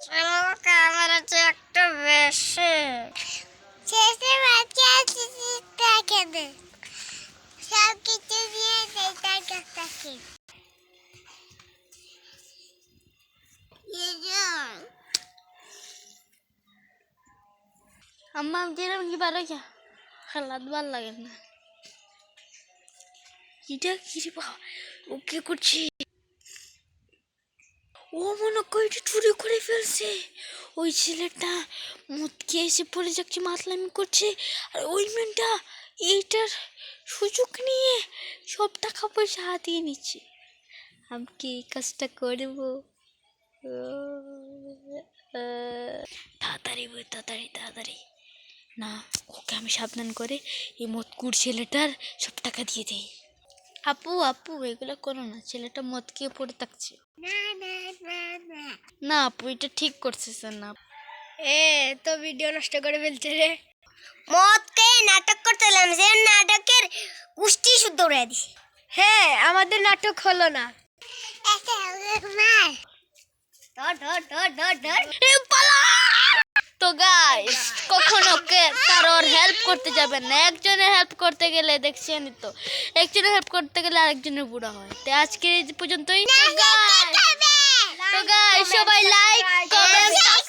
ক্যামেরাটা একটু বেশি শেষে বাচ্চা দেখে দে সব কিছু দিয়ে তার কাছে अम्मा जेरम की बारे क्या हालात बाल लगे ना इधर किसी बा ओके कुछ ও মনে করে চুরি করে ফেলছে ওই ছেলেটা মদ খেয়ে এসে পড়ে যাচ্ছে মাতলামি করছে আর ওই মেয়েটা এইটার সুযোগ নিয়ে সব টাকা পয়সা হাতিয়ে নিচ্ছে আমি কি এই কাজটা করবো তাড়াতাড়ি তাড়াতাড়ি তাড়াতাড়ি না ওকে আমি সাবধান করে এই মদকুর ছেলেটার সব টাকা দিয়ে দেই আপু আপু এগুলো করো না ছেলেটা মদ খেয়ে পড়ে থাকছে না আপু এটা ঠিক করছিস না তো ভিডিও নষ্ট করে ফেলছে রে মদ খেয়ে নাটক করতেলাম যে নাটকের কুষ্টি শুদ্ধ উড়াই দিছি হ্যাঁ আমাদের নাটক হলো না তো গাইস কখনো কারোর হেল্প করতে যাবেন না একজনের হেল্প করতে গেলে দেখছেন তো একজনের হেল্প করতে গেলে আরেকজনের বুড়া হয় তো আজকে এই পর্যন্তই তো গাইস সবাই লাইক কমেন্ট